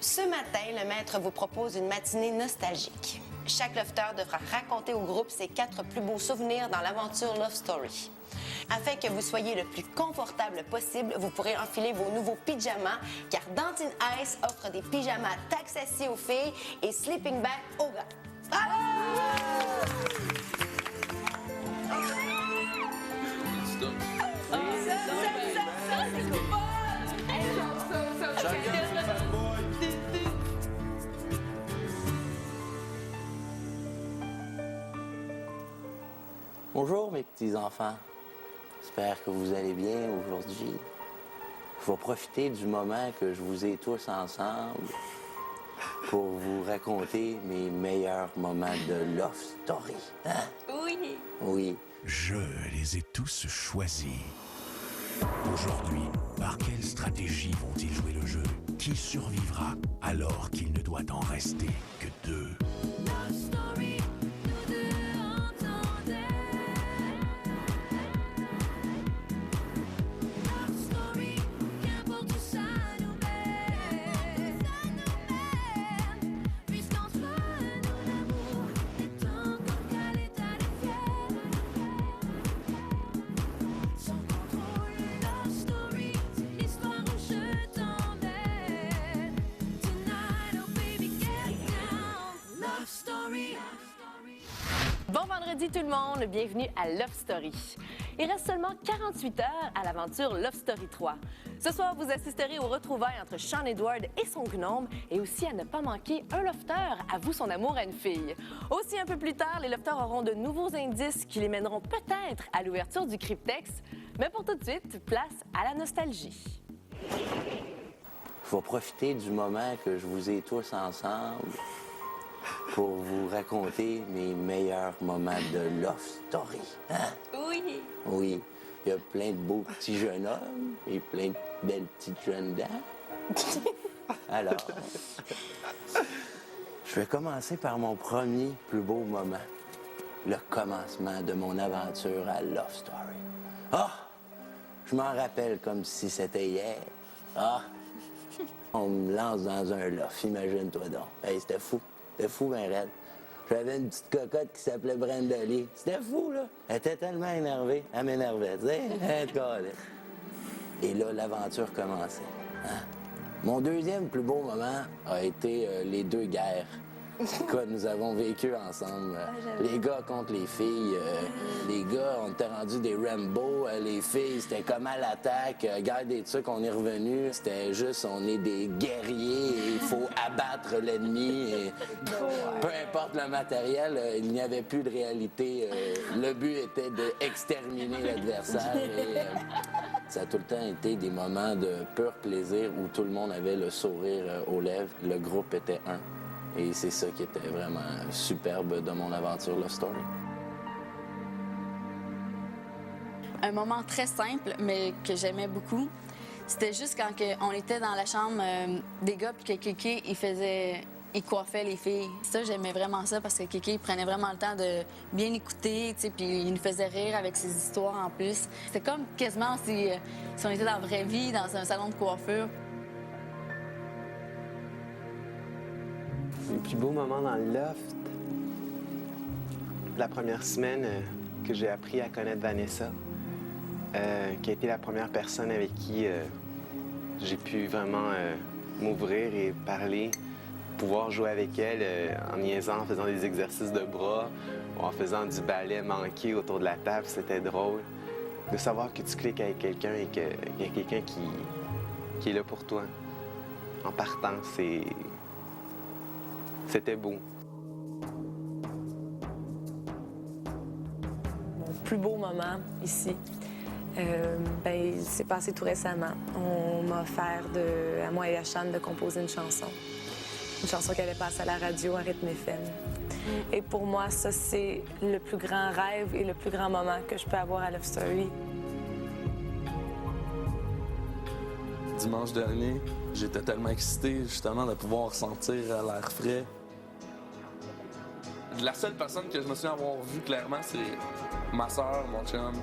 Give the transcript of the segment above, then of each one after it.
Ce matin, le maître vous propose une matinée nostalgique. Chaque lofteur devra raconter au groupe ses 4 plus beaux souvenirs dans l'aventure Love Story. Afin que vous soyez le plus confortable possible, vous pourrez enfiler vos nouveaux pyjamas, car Dantine Ice offre des pyjamas Taxassi aux filles et Sleeping Bag aux gars. Bonjour mes petits-enfants, j'espère que vous allez bien aujourd'hui. Je vais profiter du moment que je vous ai tous ensemble pour vous raconter mes meilleurs moments de Love Story. Hein? Oui. Oui. Je les ai tous choisis. Aujourd'hui, par quelle stratégie vont-ils jouer le jeu? Qui survivra alors qu'il ne doit en rester que 2? Love Story, nous deux entendait. Love Story, qu'importe où ça nous mène. Puisqu'entre nous l'amour est encore qu'à l'état des fiers. Sans contrôle, Love Story, c'est l'histoire où je t'emmène. Tonight, oh baby, get down. Love Story. Bon vendredi tout le monde, bienvenue à Love Story. Il reste seulement 48 heures à l'aventure Love Story 3. Ce soir, vous assisterez aux retrouvailles entre Sean Edward et son gnome et aussi à ne pas manquer un lofteur avoue son amour à une fille. Aussi un peu plus tard, les lofteurs auront de nouveaux indices qui les mèneront peut-être à l'ouverture du cryptex. Mais pour tout de suite, place à la nostalgie. Je vais profiter du moment que je vous ai tous ensemble pour vous raconter mes meilleurs moments de Love Story. Hein? Oui. Oui. Il y a plein de beaux petits jeunes hommes et plein de belles petites jeunes dames. Alors, je vais commencer par mon premier plus beau moment. Le commencement de mon aventure à Love Story. Ah! Je m'en rappelle comme si c'était hier. Ah! On me lance dans un loft, imagine-toi donc. Hey, c'était fou. C'était fou, ben raide. J'avais une petite cocotte qui s'appelait Brenda Lee. C'était fou, là. Elle était tellement énervée. Elle m'énervait, tu sais. Elle te calait. Et là, l'aventure commençait. Hein? Mon deuxième plus beau moment a été les 2 guerres que nous avons vécues ensemble. Les gars contre les filles. Les gars, on était rendus des Rambo. Les filles, c'était comme à l'attaque. Guerre des trucs, on est revenu. C'était juste, on est des guerriers et il faut abattre l'ennemi. Et peu importe le matériel, il n'y avait plus de réalité. Le but était d'exterminer l'adversaire. Et, ça a tout le temps été des moments de pur plaisir où tout le monde avait le sourire aux lèvres. Le groupe était un. Et c'est ça qui était vraiment superbe de mon aventure Love Story. Un moment très simple, mais que j'aimais beaucoup, c'était juste quand on était dans la chambre des gars, puis que Kéké, il coiffait les filles. Ça, j'aimais vraiment ça, parce que Kéké, il prenait vraiment le temps de bien écouter, tu sais, puis il nous faisait rire avec ses histoires en plus. C'était comme quasiment si on était dans la vraie vie, dans un salon de coiffure. Les plus beaux moments dans le loft, la première semaine que j'ai appris à connaître Vanessa, qui a été la première personne avec qui j'ai pu vraiment m'ouvrir et parler, pouvoir jouer avec elle en niaisant, en faisant des exercices de bras ou en faisant du ballet manqué autour de la table, c'était drôle. De savoir que tu cliques avec quelqu'un et qu'il y a quelqu'un qui est là pour toi. En partant, c'était beau. Mon plus beau moment ici, il s'est passé tout récemment. On m'a offert à moi et à Sean de composer une chanson. Une chanson qui allait passer à la radio, à Rythme FM. Et pour moi, ça, c'est le plus grand rêve et le plus grand moment que je peux avoir à Love Story. Dimanche dernier, j'étais tellement excité justement de pouvoir sentir l'air frais. La seule personne que je me souviens avoir vue clairement, c'est ma soeur, mon chum,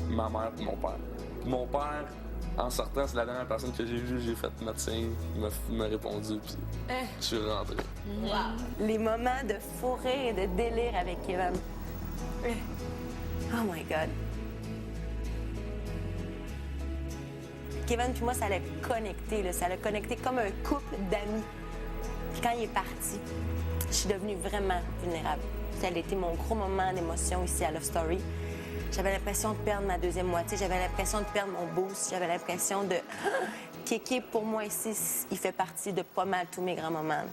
ma mère et mon père. Mon père, En sortant, c'est la dernière personne que j'ai vue, j'ai fait médecin, il m'a répondu, puis je suis rentré. Wow. Les moments de fou rire et de délire avec Kevin. Oh my God. Kevin puis moi, ça l'a connecté, là. Ça l'a connecté comme un couple d'amis. Puis quand il est parti, je suis devenue vraiment vulnérable. Ça a été mon gros moment d'émotion ici à Love Story. J'avais l'impression de perdre ma deuxième moitié. J'avais l'impression de perdre mon boost. J'avais l'impression de... Kéké, pour moi, ici, il fait partie de pas mal tous mes grands moments.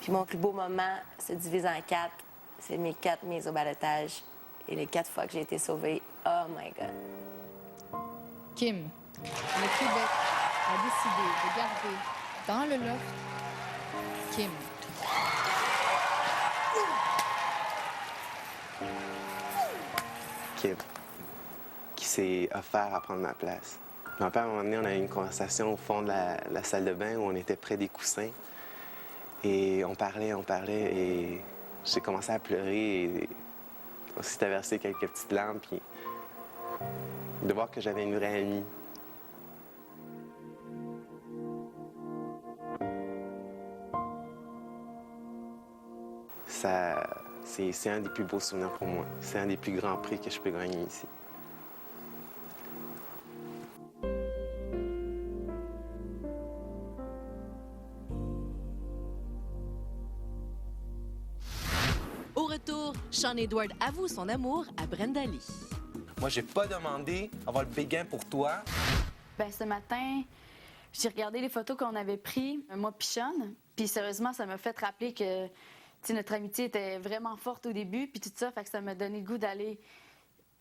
Puis mon plus beau moment se divise en 4. C'est mes 4 mises au balotage. Et les 4 fois que j'ai été sauvée. Oh my God. Kim, le Québec a décidé de garder dans le loft Kim. Kim, qui s'est offert à prendre ma place. Mon père, à un moment donné, on a eu une conversation au fond de la salle de bain où on était près des coussins. Et on parlait, et j'ai commencé à pleurer. Et on s'est versé quelques petites larmes, puis de voir que j'avais une vraie amie. C'est un des plus beaux souvenirs pour moi. C'est un des plus grands prix que je peux gagner ici. Au retour, Sean Edward avoue son amour à Brenda Lee. Moi, j'ai pas demandé avoir le béguin pour toi. Ben, ce matin, j'ai regardé les photos qu'on avait prises, moi puis Sean. Puis sérieusement, ça m'a fait rappeler que notre amitié était vraiment forte au début, puis tout ça, fait que ça m'a donné le goût d'aller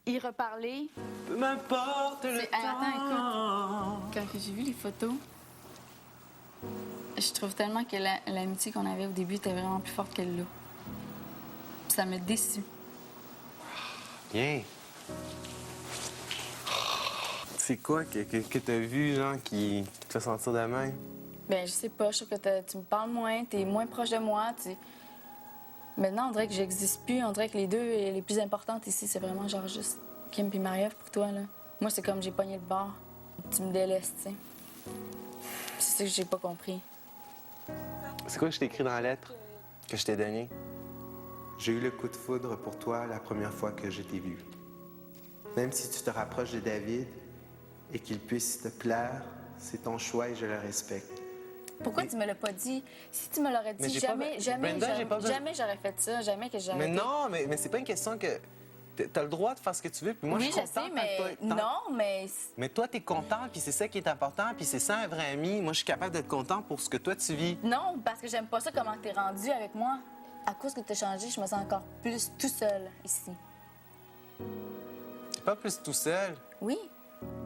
y reparler. Peu m'importe le temps. Attends, écoute. Quand j'ai vu les photos, je trouve tellement que l'amitié qu'on avait au début était vraiment plus forte que là. Ça m'a déçue. Bien. C'est quoi que t'as vu, genre, qui te fait sentir de même? Ben, je sais pas, je trouve que tu me parles moins, t'es moins proche de moi, Maintenant, on dirait que j'existe plus. On dirait que les deux les plus importantes ici, c'est vraiment genre juste Kim puis Marie-Ève pour toi, là. Moi, c'est comme j'ai pogné le bord. Tu me délaisses, tu sais. C'est ça que j'ai pas compris. C'est quoi que je t'ai écrit dans la lettre que je t'ai donnée? J'ai eu le coup de foudre pour toi la première fois que je t'ai vu. Même si tu te rapproches de David et qu'il puisse te plaire, c'est ton choix et je le respecte. Pourquoi tu me l'as pas dit? Si tu me l'aurais dit, Brenda, j'ai pas besoin- jamais j'aurais fait ça, jamais que j'aurais... Mais non, mais c'est pas une question que... T'as le droit de faire ce que tu veux, puis moi, oui, je suis je content sais, quand mais toi- non, mais... Mais toi, t'es content, puis c'est ça qui est important, puis c'est ça un vrai ami. Moi, je suis capable d'être content pour ce que toi, tu vis. Non, parce que j'aime pas ça comment t'es rendu avec moi. À cause que t'as changé, je me sens encore plus tout seul ici. T'es pas plus tout seul. Oui.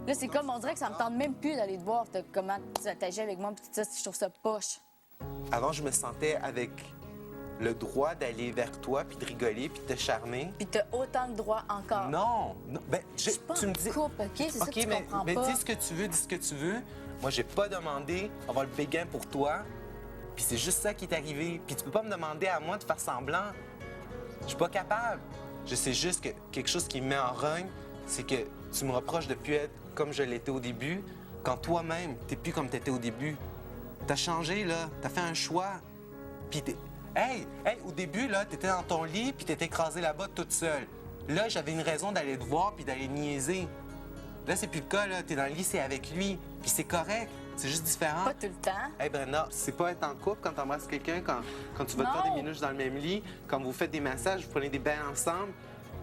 Là, c'est comme, on dirait que ça me tente même plus d'aller te voir comment tu agis avec moi, puis tout ça, je trouve ça poche. Avant, je me sentais avec le droit d'aller vers toi, puis de rigoler, puis de te charmer. Puis t'as autant de droits encore. Non, ben, Je suis pas tu en me dis... couple, OK? C'est ça que tu comprends mais pas. dis ce que tu veux, dis ce que tu veux. Moi, j'ai pas demandé avoir le béguin pour toi, puis c'est juste ça qui est arrivé. Puis tu peux pas me demander à moi de faire semblant. Je suis pas capable. Je sais juste que quelque chose qui me met en rogne, c'est que tu me reproches de plus être comme je l'étais au début, quand toi-même, t'es plus comme t'étais au début. T'as changé, là. T'as fait un choix. Puis t'es... Hey, au début, là, t'étais dans ton lit, puis t'étais écrasée là-bas toute seule. Là, j'avais une raison d'aller te voir puis d'aller niaiser. Là, c'est plus le cas, là. T'es dans le lit, c'est avec lui. Puis c'est correct. C'est juste différent. Pas tout le temps. Hey, Brenda, C'est pas être en couple quand t'embrasses quelqu'un, quand tu vas te faire Non. des minutes dans le même lit, quand vous faites des massages, vous prenez des bains ensemble,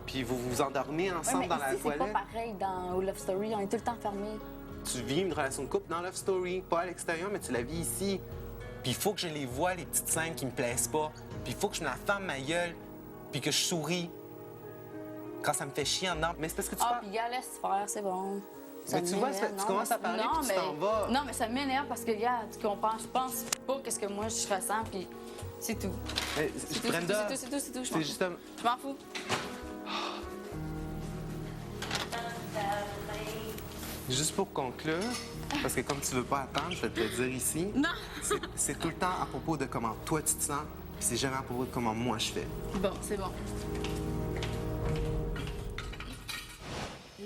puis vous vous endormez ensemble Ouais, mais dans la ici, c'est toilette. pas pareil dans Love Story. On est tout le temps fermés. Tu vis une relation de couple dans Love Story, pas à l'extérieur, mais tu la vis ici. puis il faut que je les voie, les petites scènes qui me plaisent pas. Puis il faut que je me la ferme ma gueule, puis que je souris. Quand ça me fait chier en dedans. Mais c'est parce que tu Ah, parles... puis gars, laisse faire, c'est bon. Ça Mais tu vois, m'énerve. tu Non, commences mais- à parler, non, puis tu mais- t'en vas. Non, mais ça m'énerve parce que, gars, tu comprends. Je pense pas qu'est-ce que moi je ressens, puis c'est tout. Mais, C'est tout, Brenda, c'est tout. Je m'en c'est fous. justement... Je m'en fous. Juste pour conclure, parce que comme tu veux pas attendre, je vais te le dire ici. Non! C'est tout le temps à propos de comment toi tu te sens, puis c'est jamais à propos de comment moi je fais. Bon, c'est bon.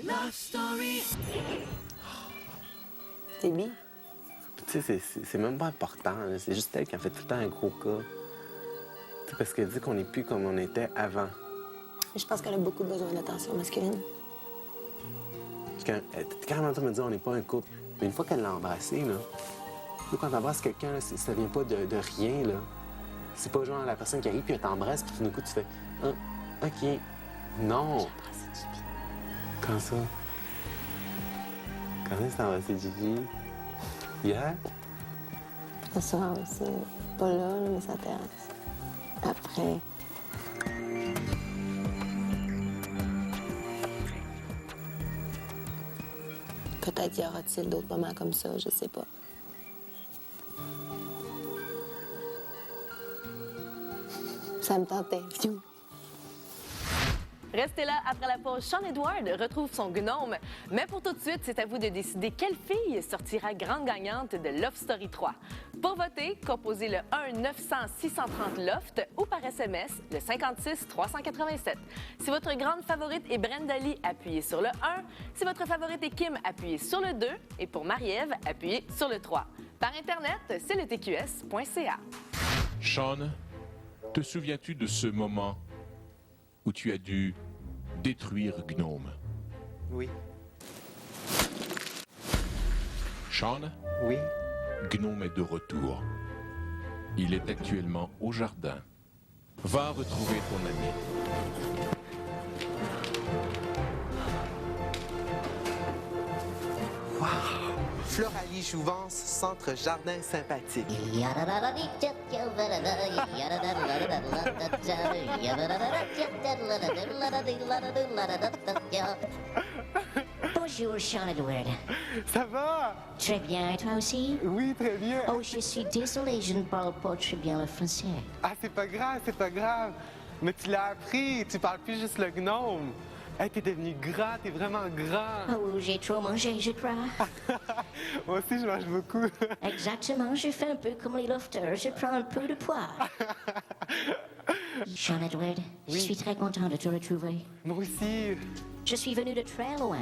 Love Story. T'es bi? Tu sais, c'est même pas important. Là. C'est juste elle qui en fait tout le temps un gros cas. Tu sais, parce qu'elle dit qu'on n'est plus comme on était avant. Je pense qu'elle a beaucoup besoin d'attention masculine. Elle était carrément en train de me dire on n'est pas un couple. Mais une fois qu'elle l'a embrassé, là, nous, quand t'embrasses quelqu'un, là, ça vient pas de rien, là. C'est pas genre la personne qui arrive puis elle t'embrasse puis tout d'un coup tu fais OK. Non. Quand ça? Quand est-ce que t'as embrassé Gigi? Hier? Ce soir aussi. Pas là, mais ça terrasse. Après. Peut-être y aura-t-il d'autres moments comme ça, je sais pas. Ça me tentait. Pfiou. Restez là, après la pause, Sean Edward retrouve son gnome. Mais pour tout de suite, c'est à vous de décider quelle fille sortira grande gagnante de Love Story 3. Pour voter, composez le 1-900-630-LOFT ou par SMS, le 56-387. Si votre grande favorite est Brenda Lee, appuyez sur le 1. Si votre favorite est Kim, appuyez sur le 2. Et pour Marie-Ève, appuyez sur le 3. Par Internet, c'est le tqs.ca. Sean, te souviens-tu de ce moment où tu as dû détruire Gnome? Oui. Sean? Oui. Gnome est de retour. Il est actuellement au jardin. Va retrouver ton ami. Wow! Floralie Jouvence, centre jardin sympathique. Bonjour, Sean Edward. Ça va? Très bien, et toi aussi? Oui, très bien. Oh, je suis désolée, je ne parle pas très bien le français. Ah, c'est pas grave, c'est pas grave. Mais tu l'as appris, tu parles plus juste le gnome. Hey, t'es devenu grand, t'es vraiment grand. Oh, j'ai trop mangé, je crois. Moi aussi, je mange beaucoup. Exactement, je fais un peu comme les lofters, je prends un peu de poids. Sean Edward, je suis très content de te retrouver. Moi aussi. Je suis venu de très loin.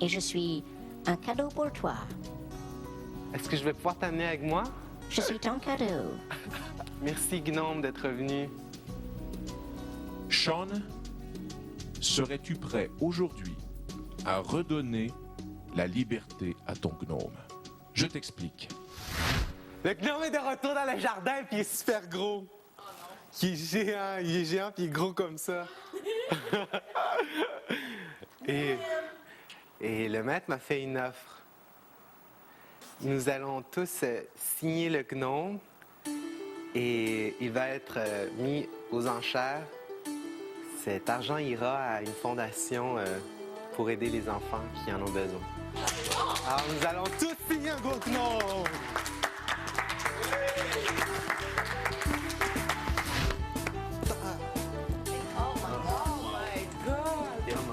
Et je suis un cadeau pour toi. Est-ce que je vais pouvoir t'amener avec moi? Je suis ton cadeau. Merci, gnome, d'être venu. Sean, serais-tu prêt aujourd'hui à redonner la liberté à ton gnome? Je t'explique. Le gnome est de retour dans le jardin puis il est super gros. Il est géant puis il est gros comme ça. Et le maître m'a fait une offre. Nous allons tous signer le gnome et il va être mis aux enchères. Cet argent ira à une fondation pour aider les enfants qui en ont besoin. Alors, nous allons tous signer un gros gnome!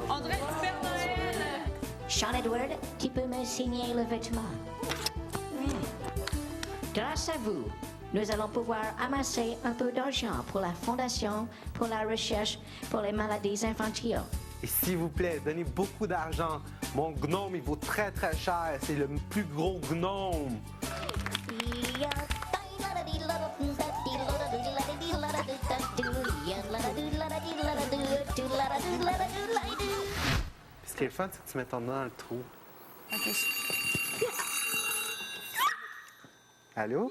On dirait du Père Noël! Sean Edward, tu peux me signer le vêtement? Grâce à vous, nous allons pouvoir amasser un peu d'argent pour la Fondation pour la recherche pour les maladies infantiles. Et s'il vous plaît, donnez beaucoup d'argent. Mon gnome, il vaut très, très cher. C'est le plus gros gnome. Ce qui est le fun, c'est que tu mets ton doigt dans le trou. Allô?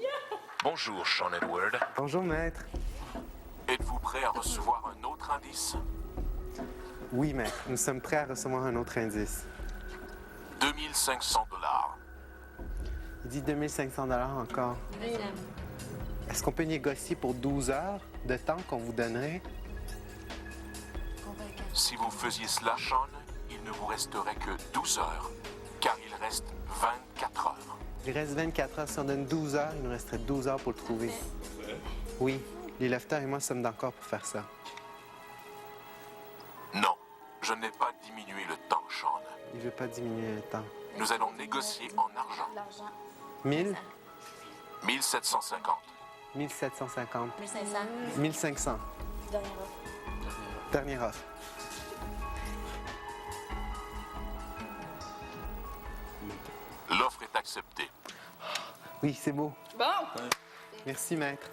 Bonjour, Sean Edward. Bonjour, maître. Êtes-vous prêt à recevoir un autre indice? Oui, maître. Nous sommes prêts à recevoir un autre indice. 2500 $. Il dit 2500 $ encore. Est-ce qu'on peut négocier pour 12 heures de temps qu'on vous donnerait? Si vous faisiez cela, Sean, il ne vous resterait que 12 heures, car il reste 24 heures. Il reste 24 heures. Si on donne 12 heures, il nous resterait 12 heures pour le trouver. Oui, les lofters et moi sommes d'accord pour faire ça. Non, je n'ai pas diminué le temps, Sean. Il veut pas diminuer le temps. Nous allons négocier en argent. 1000? 1750. 1750. 1500. 1500. Dernière offre. L'offre est accepté. Oui, c'est beau. Bon! Merci, maître.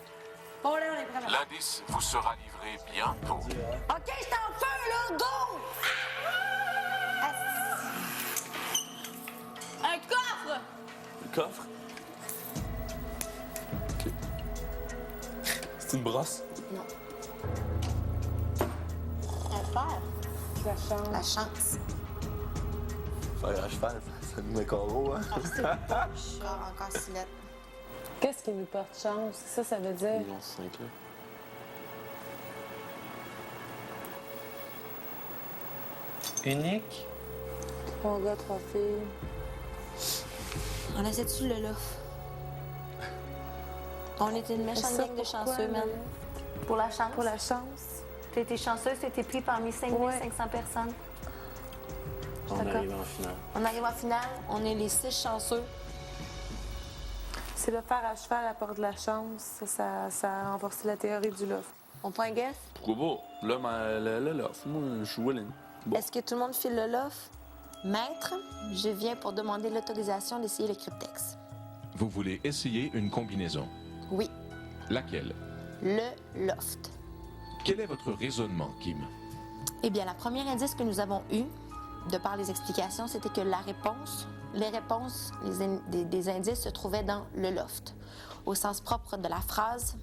Bon, là, on est prêt. L'indice vous sera livré bientôt. OK, je suis en feu, là! Go! Un coffre! Le coffre? OK. C'est une brosse? Non. Un fer. La chance. La chance. Faire à cheval, ça nous met coraux, hein? Encore silette. Qu'est-ce qui nous porte chance? Ça veut dire. Million 5, là. Unique? 3 gars, 3 filles. On essaie-tu le loft? On était une méchante Ça, gang de pourquoi, chanceux, man. là? Pour la chance. Pour la chance. T'as été chanceuse, t'as été pris parmi 5500 personnes. On D'accord. arrive en finale. On arrive en finale, on est les 6 chanceux. C'est le fer à cheval apporte de la chance. Ça a renforcé la théorie du loft. On prend un guess? Pourquoi pas? Là, le loft, moi, je suis willing. Bon. Est-ce que tout le monde file le loft? Maître, je viens pour demander l'autorisation d'essayer le cryptex. Vous voulez essayer une combinaison. Oui, Laquelle? le loft. Quel est votre raisonnement, Kim? Eh bien, la première indice que nous avons eu, de par les explications, c'était que les réponses des indices se trouvaient dans le loft. Au sens propre de la phrase,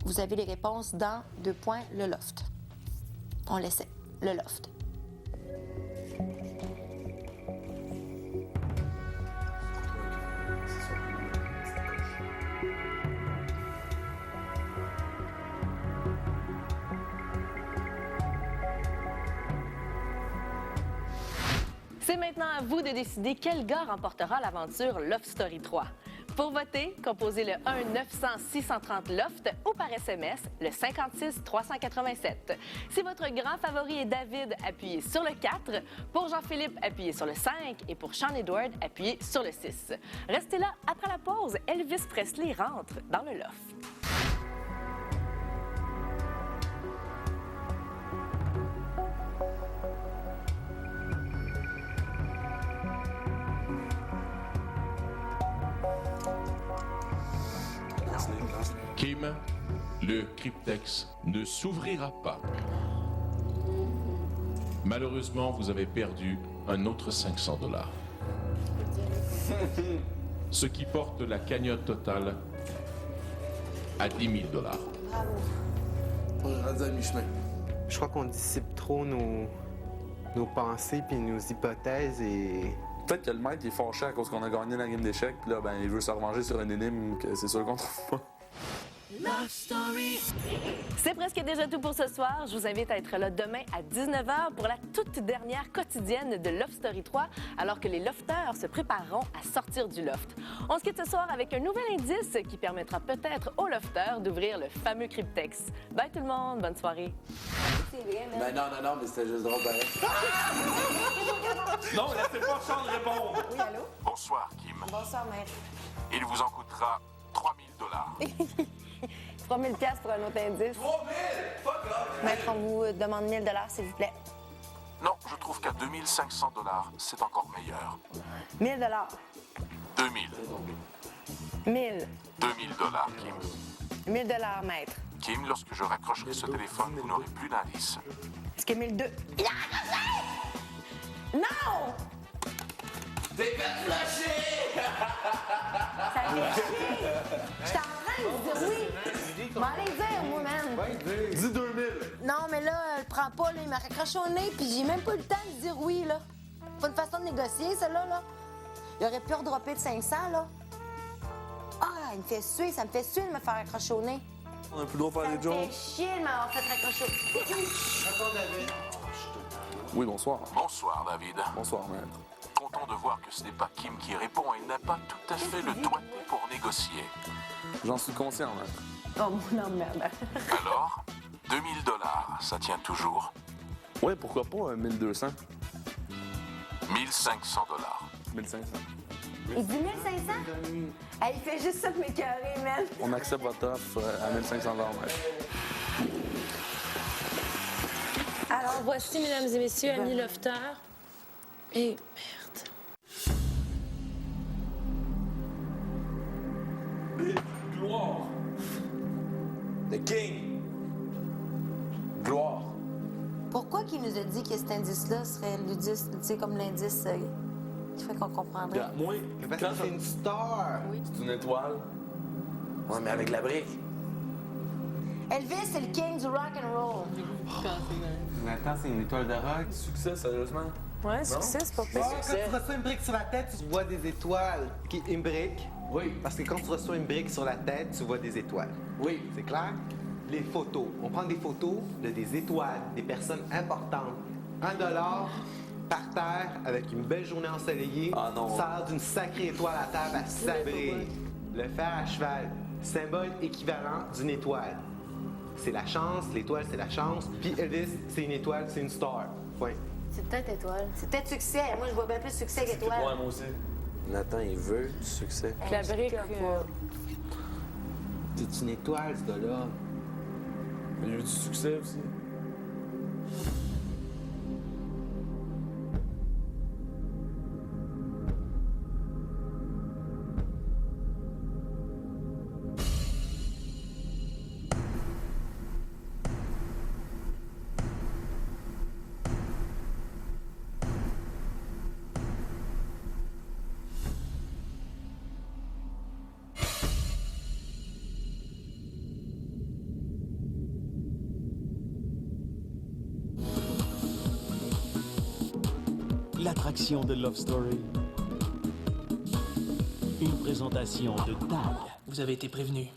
vous avez les réponses dans le loft. On l'essaie. Le loft. C'est maintenant à vous de décider quel gars remportera l'aventure Love Story 3. Pour voter, composez le 1-900-630-LOFT ou par SMS le 56-387. Si votre grand favori est David, appuyez sur le 4. Pour Jean-Philippe, appuyez sur le 5. Et pour Sean Edward, appuyez sur le 6. Restez là, après la pause, Elvis Presley rentre dans le loft. Kim, le cryptex ne s'ouvrira pas. Malheureusement, vous avez perdu un autre 500 $. Ce qui porte la cagnotte totale à 10 000 $. On est rendu à mi-chemin. Je crois qu'on dissipe trop nos pensées puis nos hypothèses et... Peut-être que le maître il est fâché à cause qu'on a gagné la game d'échecs, puis là, ben, il veut se revenger sur une énigme que c'est sûr qu'on trouve pas. Love Story. C'est presque déjà tout pour ce soir. Je vous invite à être là demain à 19h pour la toute dernière quotidienne de Love Story 3, alors que les lofteurs se prépareront à sortir du loft. On se quitte ce soir avec un nouvel indice qui permettra peut-être aux lofteurs d'ouvrir le fameux cryptex. Bye tout le monde, bonne soirée. Ben non, mais c'était juste drôle pareil. Non, laissez pas Sean répondre! Oui, allô? Bonsoir, Kim. Bonsoir, maître. Il vous en coûtera 3 000 $. 3 000 $ pour un autre indice. 3 000! Fuck off! Maître, on vous demande 1 000 $, s'il vous plaît. Non, je trouve qu'à 2 500 $, c'est encore meilleur. 1 000 $. 2 000. 1 000. 2 000 $, Kim. 1 000 $, maître. Kim, lorsque je raccrocherai ce téléphone, vous n'aurez plus d'indice. Est-ce que 1 200? Il a raccroché! Non! T'es fait flasher! Ça fait chier! J'étais en train de dire oui! Je m'en allais dire, moi, man! Dis 2000! Non, mais là, elle prend pas, là. Il m'a raccroché au nez, puis j'ai même pas eu le temps de dire oui, là. Pas une façon de négocier, celle-là, là. Il aurait pu redropper de 500, là. Ah, il me fait suer, ça me fait suer de me faire raccrocher au nez. On a plus le droit de faire des Ça me jokes. fait chier de m'avoir fait raccrocher au nez. Oui, bonsoir. Bonsoir, David. Bonsoir, maître. Content de voir que ce n'est pas Kim qui répond et il n'a pas tout à fait le doigté pour négocier. J'en suis conscient, maître. Oh, mon emmerde. Alors, 2 000 $, ça tient toujours. Ouais, pourquoi pas 1200? 1 500 $. 1500. Il dit 1500? Ah, il fait juste ça de m'écœurer, man. On accepte votre offre à 1500 $, maître. Alors, voici, mesdames et messieurs, amis lofteurs. Et merde. qui nous a dit que cet indice-là serait l'indice, tu sais, comme l'indice qui fait qu'on comprendrait? Moi, Parce que c'est une star. c'est une étoile. Ouais, mais avec la brique. Elvis, c'est le king du rock and roll. Mais attends, c'est une étoile de rock. Succès, sérieusement? Ouais, succès, c'est pas Quand pire. tu reçois une brique sur la tête, tu vois des étoiles. Une brique? Oui. Parce que quand tu reçois une brique sur la tête, tu vois des étoiles. Oui. C'est clair? Les photos. On prend des photos de des étoiles, des personnes importantes. $1 par terre avec une belle journée ensoleillée. Ah non. Sort d'une sacrée étoile à terre à sabrer. Le fer à cheval, symbole équivalent d'une étoile. C'est la chance, l'étoile c'est la chance. Puis Elvis, c'est une étoile, c'est une star. Point. C'est peut-être étoile. C'est peut-être succès. Moi, je vois bien plus succès Ouais, qu'étoile. moi aussi. Nathan, il veut du succès. Puis la brique, C'est une étoile, ce gars-là. Il y a eu du succès aussi. L'attraction de Love Story. Une présentation de Tag. Vous avez été prévenu.